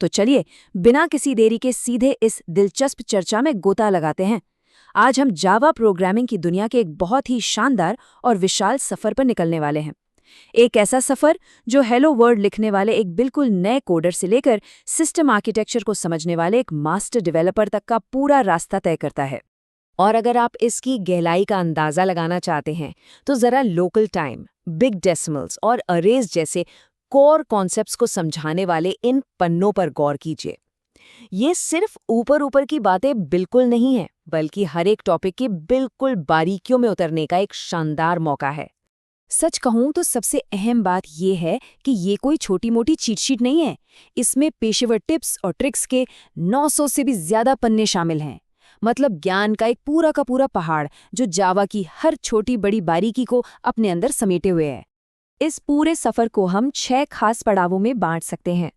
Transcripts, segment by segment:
तो चलिए बिना किसी देरी के सीधे इस दिलचस्प चर्चा में गोता लगाते हैं। आज हम जावा प्रोग्रामिंग की दुनिया के एक बहुत ही शानदार और विशाल सफर पर निकलने वाले हैं। एक ऐसा सफर जो हेलो वर्ल्ड लिखने वाले एक बिल्कुल नए कोडर से लेकर सिस्टम आर्किटेक्चर को समझने वाले एक मास्टर डेवलपर तक का पूरा रास्ता तय करता है। और अगर आप इसकी गहराई का अंदाजा लगाना चाहते हैं तो जरा लोकल टाइम, बिग डेसिमल्स और अरेज जैसे कोर कॉन्सेप्ट्स को समझाने वाले इन पन्नों पर गौर कीजिए। ये सिर्फ ऊपर ऊपर की बातें बिल्कुल नहीं है, बल्कि हर एक टॉपिक की बिल्कुल बारीकियों में उतरने का एक शानदार मौका है। सच कहूं तो सबसे अहम बात यह है कि ये कोई छोटी मोटी चीट शीट नहीं है। इसमें पेशेवर टिप्स और ट्रिक्स के 900 से भी ज्यादा पन्ने शामिल हैं। मतलब ज्ञान का एक पूरा का पूरा पहाड़ जो जावा की हर छोटी बड़ी बारीकी को अपने अंदर समेटे हुए है। इस पूरे सफर को हम 6 खास पड़ावों में बांट सकते हैं।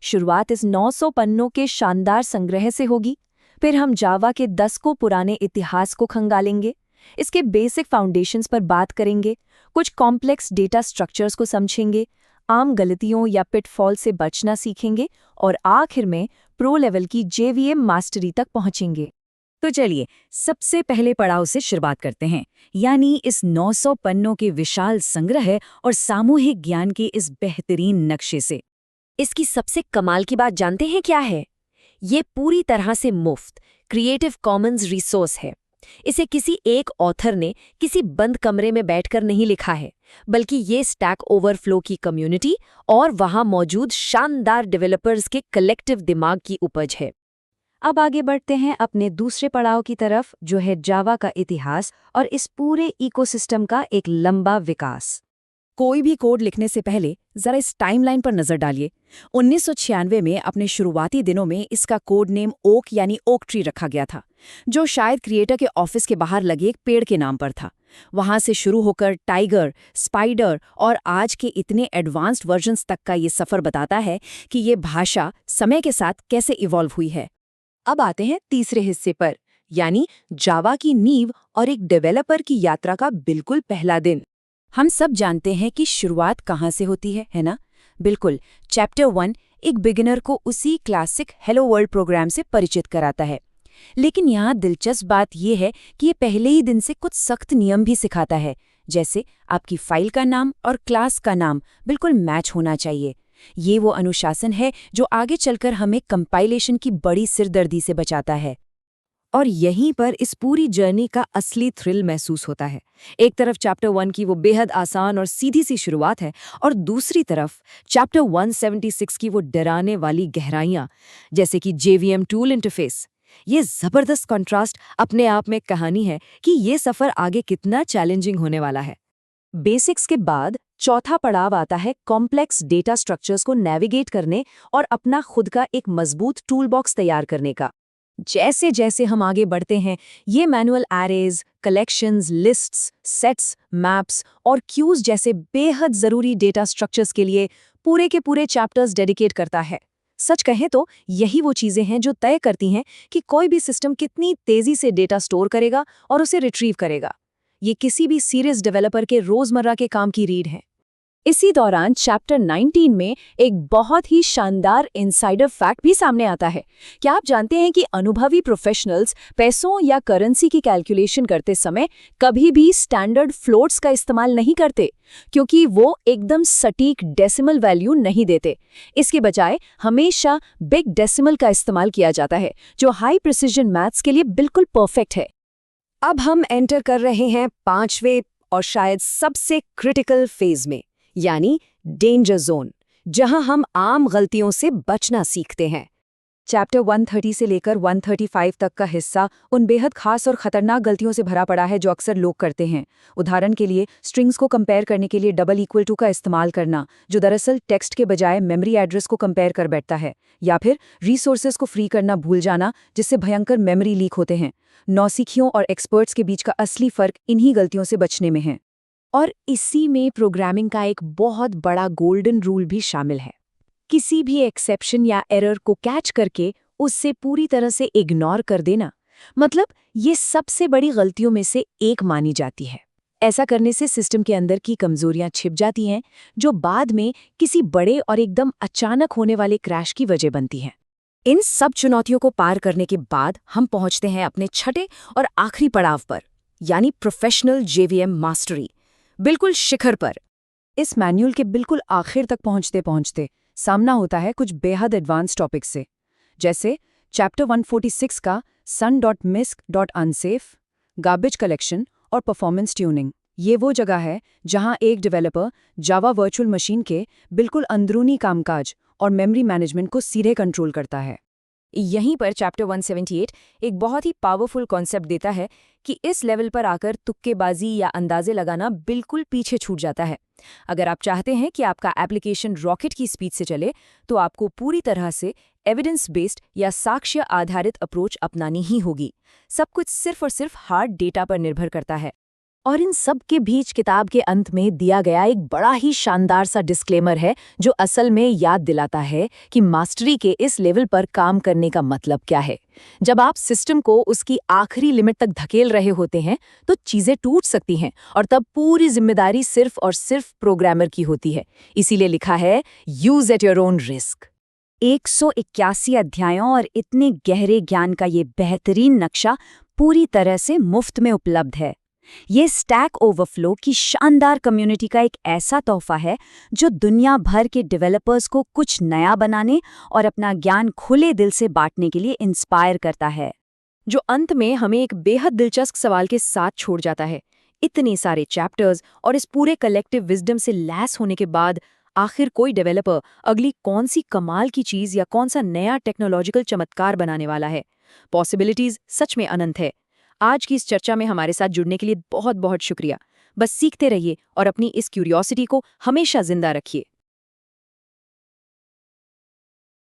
शुरुआत इस 900 पन्नों के शानदार संग्रह से होगी। फिर हम जावा के 10 को पुराने इतिहास को खंगालेंगे, इसके बेसिक फाउंडेशंस पर बात करेंगे, कुछ कॉम्प्लेक्स डेटा स्ट्रक्चर्स को समझेंगे, आम गलतियों या पिटफॉल से बचना सीखेंगे और आखिर में प्रो लेवल की जेवीएम मास्टरी तक पहुंचेंगे। तो चलिए सबसे पहले पड़ाव से शुरुआत करते हैं, यानी इस 900 पन्नों के विशाल संग्रह और सामूहिक ज्ञान के इस बेहतरीन नक्शे से। इसकी सबसे कमाल की बात जानते हैं क्या है? ये पूरी तरह से मुफ्त क्रिएटिव कॉमन्स रिसोर्स है। इसे किसी एक ऑथर ने किसी बंद कमरे में बैठकर नहीं लिखा है, बल्कि ये स्टैक ओवरफ्लो की कम्युनिटी और वहां मौजूद शानदार डेवलपर्स के कलेक्टिव दिमाग की उपज है। अब आगे बढ़ते हैं अपने दूसरे पड़ाव की तरफ, जो है जावा का इतिहास और इस पूरे इकोसिस्टम का एक लंबा विकास। कोई भी कोड लिखने से पहले जरा इस टाइमलाइन पर नजर डालिए। 1996 में अपने शुरुआती दिनों में इसका कोड नेम ओक यानी ओक ट्री रखा गया था, जो शायद क्रिएटर के ऑफिस के बाहर लगे एक पेड़ के नाम पर था। वहां से शुरू होकर टाइगर, स्पाइडर और आज के इतने एडवांस्ड वर्जन्स तक का ये सफर बताता है कि ये भाषा समय के साथ कैसे इवॉल्व हुई है। अब आते हैं तीसरे हिस्से पर, यानी जावा की नींव और एक डेवलपर की यात्रा का बिल्कुल पहला दिन। हम सब जानते हैं कि शुरुआत कहाँ से होती है ना? बिल्कुल, चैप्टर 1 एक बिगिनर को उसी क्लासिक हेलो वर्ल्ड प्रोग्राम से परिचित कराता है। लेकिन यहाँ दिलचस्प बात यह है कि ये पहले ही दिन से कुछ सख्त नियम भी सिखाता है, जैसे आपकी फाइल का नाम और क्लास का नाम बिल्कुल मैच होना चाहिए। ये वो अनुशासन है जो आगे चलकर हमें कंपाइलेशन की बड़ी सिरदर्दी से बचाता है। और यहीं पर इस पूरी जर्नी का असली थ्रिल महसूस होता है। एक तरफ चैप्टर 1 की वो बेहद आसान और सीधी सी शुरुआत है, और दूसरी तरफ चैप्टर 176 की वो डराने वाली गहराइयाँ, जैसे कि जेवीएम टूल इंटरफेस। ये जबरदस्त कॉन्ट्रास्ट अपने आप में कहानी है कि ये सफ़र आगे कितना चैलेंजिंग होने वाला है। बेसिक्स के बाद चौथा पड़ाव आता है कॉम्प्लेक्स डेटा स्ट्रक्चर्स को नेविगेट करने और अपना खुद का एक मजबूत टूल बॉक्स तैयार करने का। जैसे जैसे हम आगे बढ़ते हैं, ये manual arrays, collections, lists, sets, maps और क्यूज जैसे बेहद ज़रूरी डेटा स्ट्रक्चर्स के लिए पूरे के पूरे चैप्टर्स डेडिकेट करता है। सच कहें तो यही वो चीज़ें हैं जो तय करती हैं कि कोई भी सिस्टम कितनी तेज़ी से डेटा स्टोर करेगा और उसे रिट्रीव करेगा। ये किसी भी सीरियस डेवलपर के रोज़मर्रा के काम की रीड है। इसी दौरान चैप्टर 19 में एक बहुत ही शानदार इनसाइडर फैक्ट भी सामने आता है। क्या आप जानते हैं कि अनुभवी प्रोफेशनल्स पैसों या करेंसी की कैलकुलेशन करते समय कभी भी स्टैंडर्ड फ्लोट्स का इस्तेमाल नहीं करते, क्योंकि वो एकदम सटीक डेसिमल वैल्यू नहीं देते। इसके बजाय हमेशा बिग डेसिमल का इस्तेमाल किया जाता है, जो हाई प्रिसिजन मैथ्स के लिए बिल्कुल परफेक्ट है। अब हम एंटर कर रहे हैं 5वें और शायद सबसे क्रिटिकल फेज में, यानी डेंजर जोन, जहां हम आम गलतियों से बचना सीखते हैं। चैप्टर 130 से लेकर 135 तक का हिस्सा उन बेहद खास और खतरनाक गलतियों से भरा पड़ा है जो अक्सर लोग करते हैं। उदाहरण के लिए स्ट्रिंग्स को कंपेयर करने के लिए डबल इक्वल टू का इस्तेमाल करना, जो दरअसल टेक्स्ट के बजाय मेमोरी एड्रेस को कंपेयर कर बैठता है, या फिर रिसोर्सेज को फ्री करना भूल जाना, जिससे भयंकर मेमोरी लीक होते हैं। नौसिखियों और एक्सपर्ट्स के बीच का असली फर्क इन्हीं गलतियों से बचने में है। और इसी में प्रोग्रामिंग का एक बहुत बड़ा गोल्डन रूल भी शामिल है। किसी भी एक्सेप्शन या एरर को कैच करके उससे पूरी तरह से इग्नोर कर देना, मतलब ये सबसे बड़ी गलतियों में से एक मानी जाती है। ऐसा करने से सिस्टम के अंदर की कमजोरियां छिप जाती हैं, जो बाद में किसी बड़े और एकदम अचानक होने वाले क्रैश की वजह बनती हैं। इन सब चुनौतियों को पार करने के बाद हम पहुंचते हैं अपने छठे और आखिरी पड़ाव पर, यानी प्रोफेशनल जेवीएम मास्टरी, बिल्कुल शिखर पर। इस मैन्यूल के बिल्कुल आखिर तक पहुंचते पहुंचते सामना होता है कुछ बेहद एडवांस टॉपिक्स से, जैसे चैप्टर 146 का sun.misc.unsafe, गार्बेज कलेक्शन और परफॉर्मेंस ट्यूनिंग। ये वो जगह है जहां एक डेवलपर जावा वर्चुअल मशीन के बिल्कुल अंदरूनी कामकाज और मेमोरी मैनेजमेंट को सीधे कंट्रोल करता है। यहीं पर चैप्टर 178 एक बहुत ही पावरफुल कॉन्सेप्ट देता है कि इस लेवल पर आकर तुक्केबाजी या अंदाजे लगाना बिल्कुल पीछे छूट जाता है। अगर आप चाहते हैं कि आपका एप्लीकेशन रॉकेट की स्पीड से चले, तो आपको पूरी तरह से एविडेंस बेस्ड या साक्ष्य आधारित अप्रोच अपनानी ही होगी। सब कुछ सिर्फ और सिर्फ हार्ड डेटा पर निर्भर करता है। और इन सब के बीच किताब के अंत में दिया गया एक बड़ा ही शानदार सा डिस्क्लेमर है, जो असल में याद दिलाता है कि मास्टरी के इस लेवल पर काम करने का मतलब क्या है। जब आप सिस्टम को उसकी आखिरी लिमिट तक धकेल रहे होते हैं, तो चीजें टूट सकती हैं, और तब पूरी जिम्मेदारी सिर्फ और सिर्फ प्रोग्रामर की होती है। इसीलिए लिखा है, use at your own risk. 181 अध्यायों और इतने गहरे ज्ञान का ये बेहतरीन नक्शा पूरी तरह से मुफ्त में उपलब्ध है। ये स्टैक ओवरफ्लो की शानदार कम्युनिटी का एक ऐसा तोहफा है जो दुनिया भर के डेवलपर्स को कुछ नया बनाने और अपना ज्ञान खुले दिल से बांटने के लिए इंस्पायर करता है। जो अंत में हमें एक बेहद दिलचस्प सवाल के साथ छोड़ जाता है। इतने सारे चैप्टर्स और इस पूरे कलेक्टिव विजडम से लैस होने के बाद आखिर कोई डेवलपर अगली कौन सी कमाल की चीज या कौन सा नया टेक्नोलॉजिकल चमत्कार बनाने वाला है? पॉसिबिलिटीज सच में अनंत है। आज की इस चर्चा में हमारे साथ जुड़ने के लिए बहुत बहुत शुक्रिया। बस सीखते रहिए और अपनी इस क्यूरियोसिटी को हमेशा जिंदा रखिए।